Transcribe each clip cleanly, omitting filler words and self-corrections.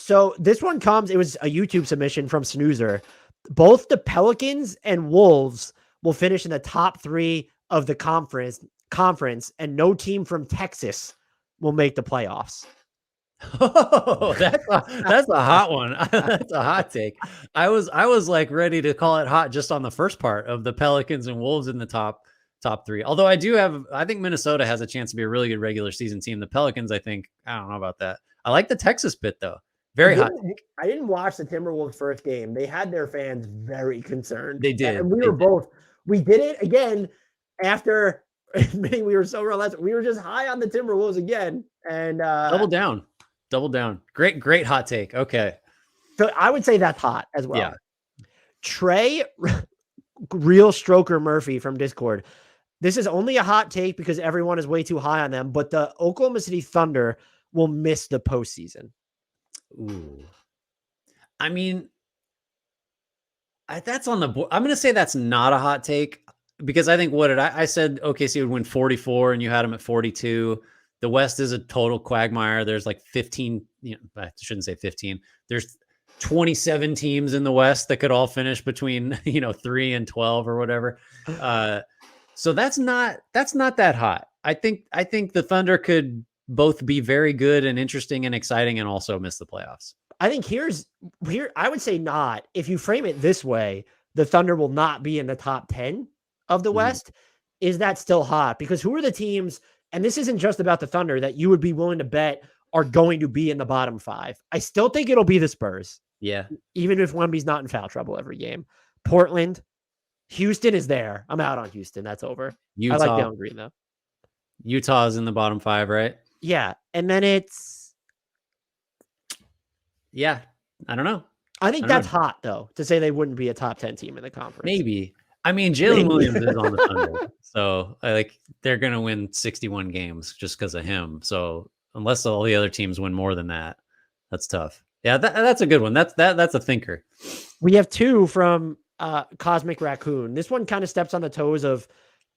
So this one comes, it was a YouTube submission from Snoozer. Both the Pelicans and Wolves will finish in the top 3 of the conference, and no team from Texas will make the playoffs. Oh, that's a hot one. That's a hot take. I was like ready to call it hot just on the first part of the Pelicans and Wolves in the top 3. Although I think Minnesota has a chance to be a really good regular season team. The Pelicans, I don't know about that. I like the Texas bit though. Very hot take. I didn't watch the Timberwolves first game. They had their fans very concerned. They did. And we did it again after admitting we were so relentless. We were just high on the Timberwolves again. And double down. Great hot take. Okay. So I would say that's hot as well. Yeah. Trey, Real Stroker Murphy from Discord. This is only a hot take because everyone is way too high on them, but the Oklahoma City Thunder will miss the postseason. Ooh. I mean, that's on the board. I'm going to say that's not a hot take because I think I said OKC would win 44 and you had them at 42. The West is a total quagmire. There's like 15, I shouldn't say 15. There's 27 teams in the West that could all finish between, 3 and 12 or whatever. So that's not that hot. I think the Thunder could both be very good and interesting and exciting and also miss the playoffs. I think here, I would say not. If you frame it this way, the Thunder will not be in the top 10 of the West. Is that still hot? Because who are the teams, and this isn't just about the Thunder, that you would be willing to bet are going to be in the bottom 5? I still think it'll be the Spurs. Yeah. Even if Wemby's not in foul trouble every game. Portland, Houston is there. I'm out on Houston. That's over. Utah. I like Jalen Green though. Utah's in the bottom 5, right? Yeah. And then it's, yeah, I don't know. I think that's hot though, to say they wouldn't be a top 10 team in the conference. Maybe. I mean, Jalen Williams is on the Thunder. So they're going to win 61 games just because of him. So unless all the other teams win more than that, that's tough. Yeah, that's a good one. That's a thinker. We have 2 from Cosmic Raccoon. This one kind of steps on the toes of,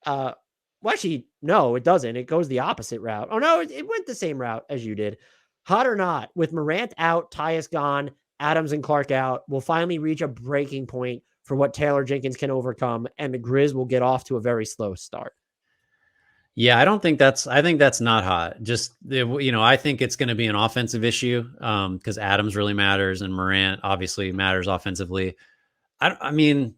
well, actually, no, it doesn't. It goes the opposite route. Oh, no, it went the same route as you did. Hot or not, with Morant out, Tyus gone, Adams and Clark out, we'll finally reach a breaking point for what Taylor Jenkins can overcome, and the Grizz will get off to a very slow start. Yeah, I think that's not hot. Just, I think it's going to be an offensive issue because Adams really matters and Morant obviously matters offensively. I mean,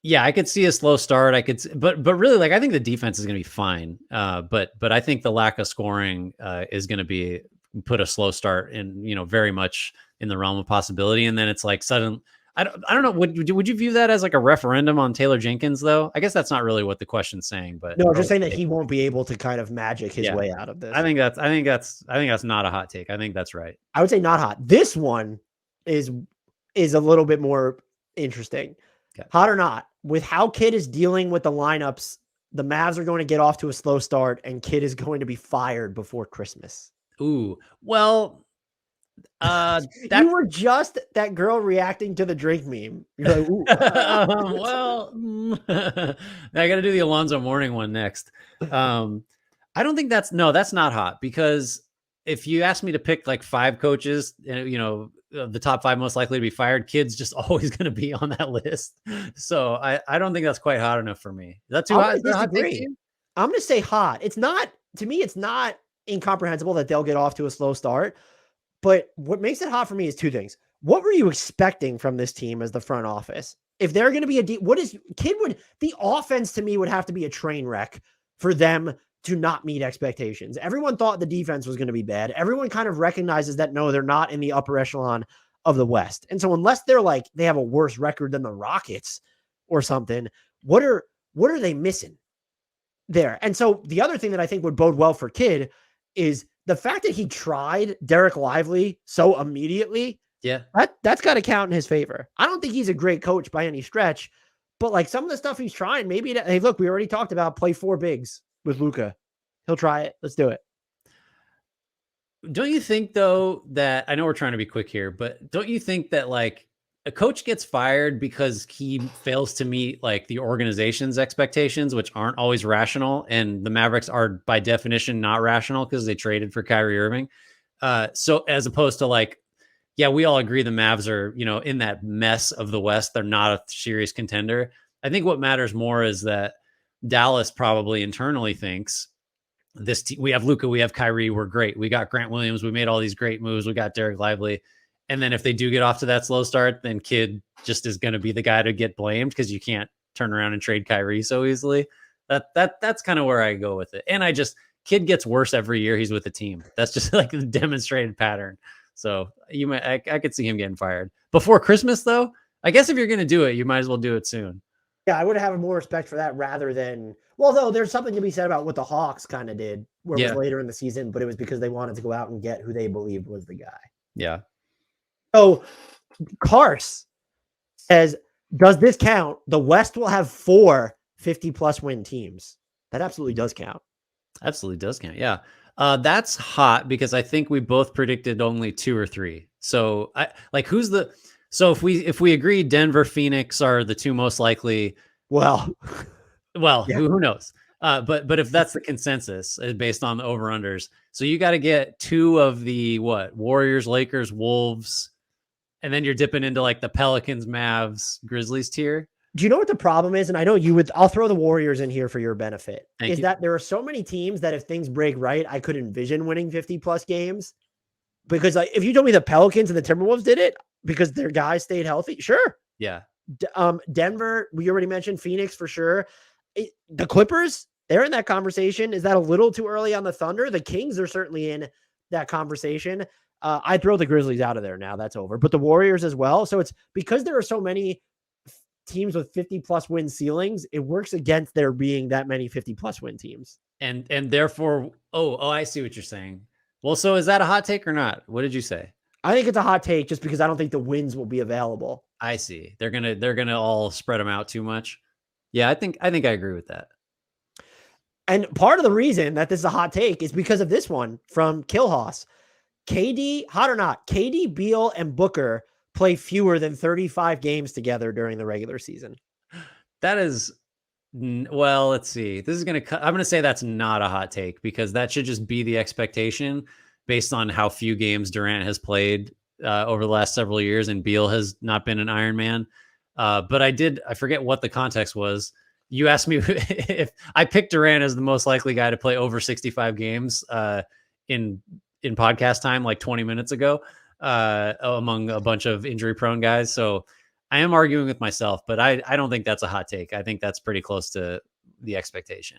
yeah, I could see a slow start. But really, I think the defense is going to be fine. But I think the lack of scoring is going to put a slow start in, very much in the realm of possibility. And then it's like sudden. I don't know. Would you view that as like a referendum on Taylor Jenkins though? I guess that's not really what the question's saying, but no, just saying that he won't be able to kind of magic his way out of this. I think that's not a hot take. I think that's right. I would say not hot. This one is a little bit more interesting. Okay. Hot or not, with how Kidd is dealing with the lineups, the Mavs are going to get off to a slow start and Kidd is going to be fired before Christmas. Ooh, well, you were just that girl reacting to the drink meme. You're like, ooh. Well, I got to do the Alonzo Mourning one next. I don't think that's not hot because if you ask me to pick like 5 coaches, the top 5 most likely to be fired, Kidd's just always going to be on that list. So I don't think that's quite hot enough for me. Is that too hot? I'm going to say hot. It's not, to me, it's not incomprehensible that they'll get off to a slow start. But what makes it hot for me is 2 things. What were you expecting from this team as the front office? If they're going to be the offense to me would have to be a train wreck for them to not meet expectations. Everyone thought the defense was going to be bad. Everyone kind of recognizes that, no, they're not in the upper echelon of the West. And so unless they're they have a worse record than the Rockets or something, what are they missing there? And so the other thing that I think would bode well for Kidd is the fact that he tried Derek Lively so immediately. Yeah. That's got to count in his favor. I don't think he's a great coach by any stretch, but some of the stuff he's trying, maybe, hey, look, we already talked about play 4 bigs with Luka. He'll try it. Let's do it. Don't you think though that, I know we're trying to be quick here, but don't you think that a coach gets fired because he fails to meet the organization's expectations, which aren't always rational. And the Mavericks are by definition not rational because they traded for Kyrie Irving. So as opposed to yeah, we all agree the Mavs are, in that mess of the West. They're not a serious contender. I think what matters more is that Dallas probably internally thinks we have Luka, we have Kyrie, we're great. We got Grant Williams, we made all these great moves, we got Derek Lively. And then if they do get off to that slow start, then Kid just is going to be the guy to get blamed because you can't turn around and trade Kyrie so easily. That's kind of where I go with it. And Kid gets worse every year he's with the team. That's just like the demonstrated pattern. So I could see him getting fired before Christmas, though. I guess if you're going to do it, you might as well do it soon. Yeah, I would have more respect for that rather than, well, though there's something to be said about what the Hawks kind of did, where it was later in the season, but it was because they wanted to go out and get who they believed was the guy. Yeah. So Kars says, does this count? The West will have 4 50-plus win teams. That absolutely does count. Absolutely does count. Yeah. That's hot because I think we both predicted only 2 or 3. So so if we agree Denver, Phoenix are the 2 most likely. Well, yeah. Who knows? But if that's the consensus based on the over-unders, so you got to get 2 of the Warriors, Lakers, Wolves, and then you're dipping into like the Pelicans, Mavs, Grizzlies tier. Do you know what the problem is? And I know I'll throw the Warriors in here for your benefit. That there are so many teams that if things break right, I could envision winning 50-plus games. Because if you told me the Pelicans and the Timberwolves did it because their guys stayed healthy, sure. Yeah. Denver, we already mentioned Phoenix for sure. The Clippers, they're in that conversation. Is that a little too early on the Thunder? The Kings are certainly in that conversation. I'd throw the Grizzlies out of there now. That's over. But the Warriors as well. So it's because there are so many teams with 50-plus win ceilings, it works against there being that many 50-plus win teams. And therefore, I see what you're saying. Well, so is that a hot take or not? What did you say? I think it's a hot take just because I don't think the wins will be available. I see. They're gonna all spread them out too much. Yeah, I think I agree with that. And part of the reason that this is a hot take is because of this one from Killhoss. KD, hot or not, KD, Beal, and Booker play fewer than 35 games together during the regular season. That is, well, let's see. I'm going to say that's not a hot take because that should just be the expectation based on how few games Durant has played over the last several years, and Beal has not been an Iron Man. But I forget what the context was. You asked me if I picked Durant as the most likely guy to play over 65 games in podcast time, like 20 minutes ago, among a bunch of injury prone guys. So I am arguing with myself, but I don't think that's a hot take. I think that's pretty close to the expectation.